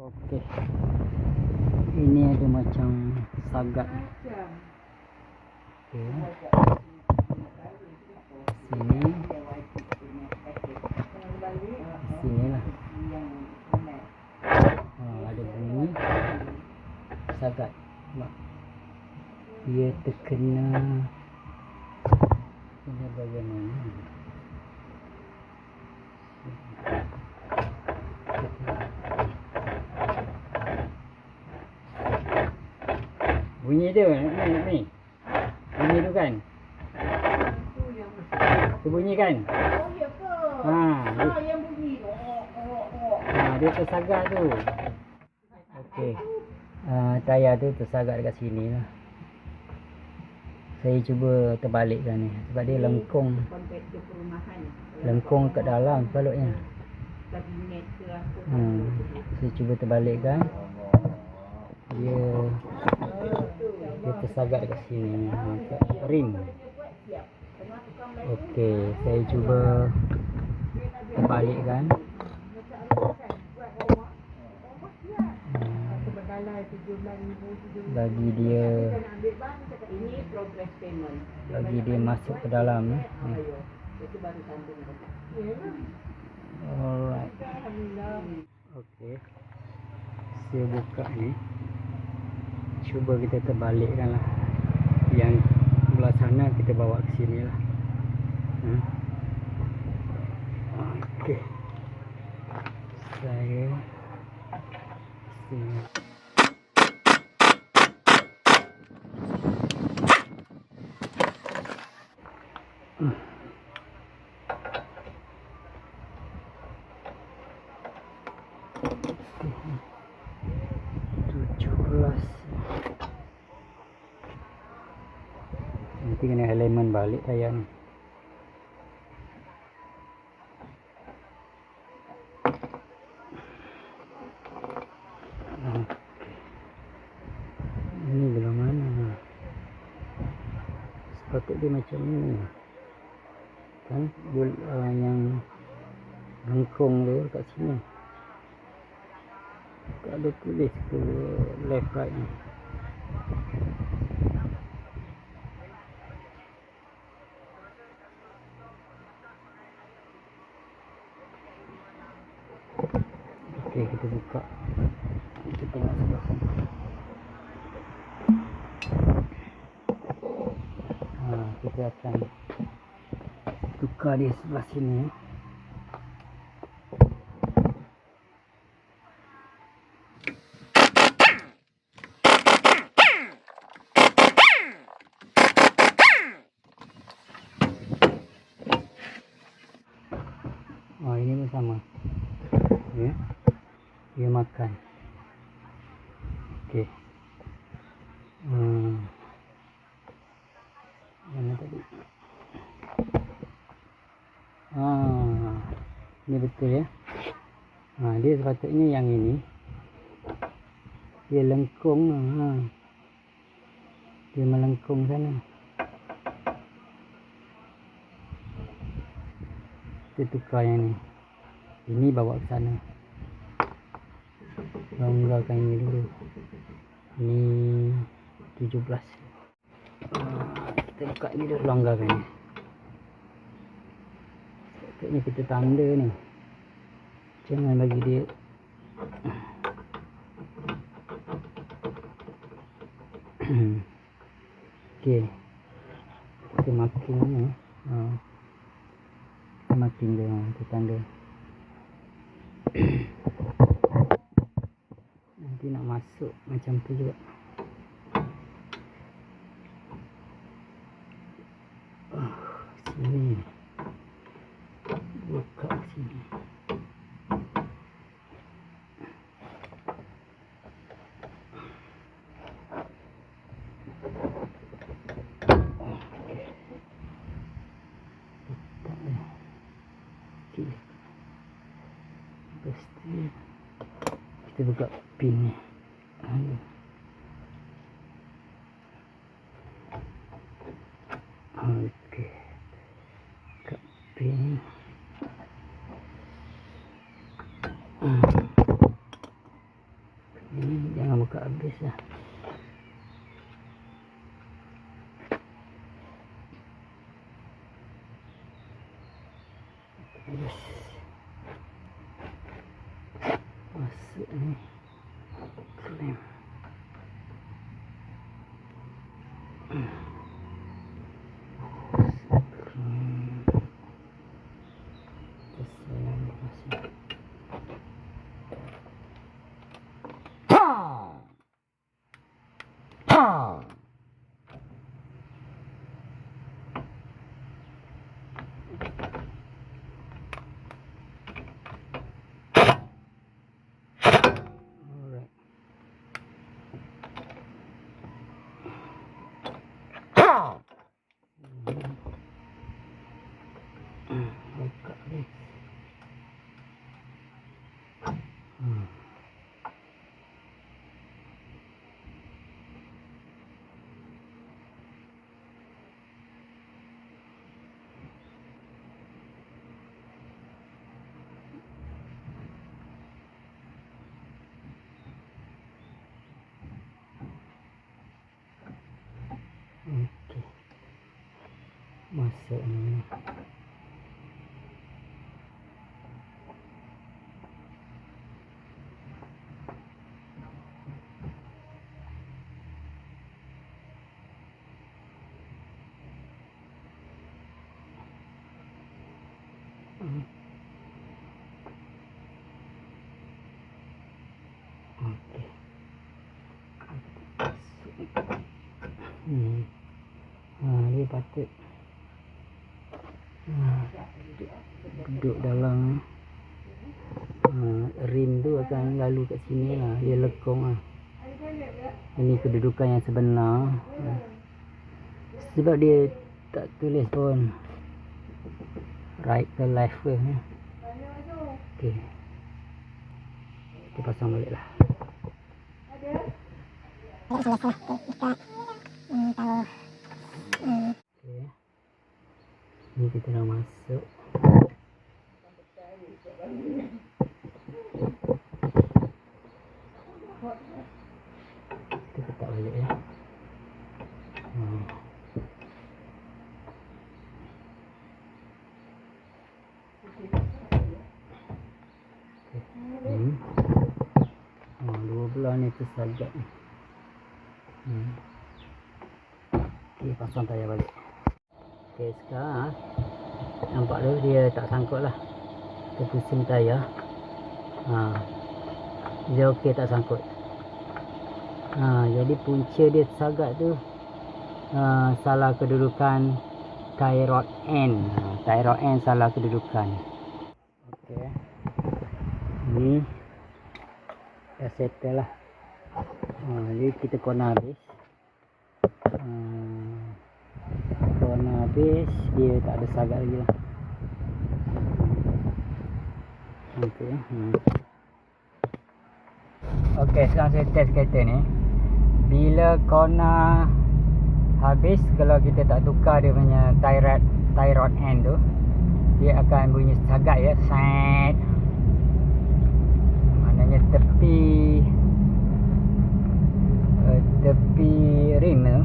Okey. Ini ada macam sagat. Okey. Sini. Sini lah. Ada bunyi sagat. Dia terkena bahagian mana? Bunyi dia ni. Bunyi tu kan? Tu bunyi kan? Oh ya ke? Yang bunyi tu. Dia tersagat tu. Okey. Tayar tu tersagat dekat sini lah. Saya cuba terbalikkan ni sebab dia lengkung. Lengkung kat dalam sepatutnya. Saya cuba terbalikkan. Dia tersagat dekat sini, kat rim. Okey, saya cuba terbalikkan. Bagi dia masuk ke dalam ni. Alright. Okey. Saya buka ni. Cuba kita terbalikkan lah. Yang belah sana kita bawa ke sini lah. Okey. Saya sini. Nanti kena elemen balik tayar ni. Ini belah mana? Sepatut dia macam ni kan? Yang lengkung tu kat sini. Tak ada tulis ke left right ni. Okey, kita buka. Kita tengok sebelah sana. Kita akan tukar dia sebelah sini. Ini pun sama. Ya. Dia makan. Okey. Mana tadi? Ini betul ya. Dia sepatutnya yang ini. Dia lengkung. Dia melengkung sana. Kita tukar yang ni. Ini bawa ke sana. Longgarkan ini dulu. Ini 17. Kita buka ni dulu, longgarkan ni. Sepatutnya kita tanda ni. Jangan bagi dia. Okey. Kita marking ni. Kita marking dia. Kita tanda. Nanti nak masuk macam tu juga. Sini. Buka sini. Kita buka pin ni. Okey. Buka pin. habis lah. Habis. Masuk ni. Klaim. Okey. Masuk ni. Okey. Dia patut duduk dalam rim tu akan lalu kat sini lah. Dia lekong lah. Ini kedudukan yang sebenar. Sebab dia tak tulis pun right ke left ke. Okey. Kita pasang balik lah. Okay. Ni kita dah masuk. Kita letak balik ya. Dua belah ni tersagak ni. Okay, pasang tayar balik. Okay, sekarang nampak tu dia tak sangkut lah. Kita pusing tayar. Dia okey, tak sangkut. Jadi punca dia tersagak tu salah kedudukan tie rod end. Tie rod end salah kedudukan. Okay. Ni dah settle lah. Jadi kita corner habis. Corner habis, dia tak ada sagak lagi lah. Okay. Okay, sekarang saya test kereta ni. Bila corner habis, kalau kita tak tukar dia punya tie rod end tu, dia akan bunyi sagak ya. Set. Maknanya tepi rim tu,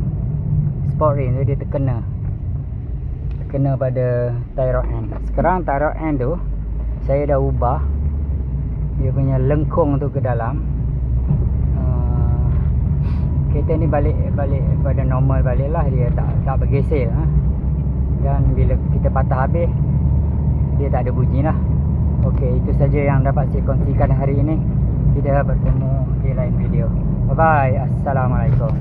sport rim tu, dia terkena pada tie rod end. Sekarang tie rod end tu saya dah ubah dia punya lengkung tu ke dalam. Kereta ni balik pada normal balik lah. Dia tak bergeser dan bila kita patah habis, dia tak ada bunyi lah. Okey, itu saja yang dapat saya kongsikan hari ini. Kita bertemu di lain video. Bye bye. Assalamualaikum.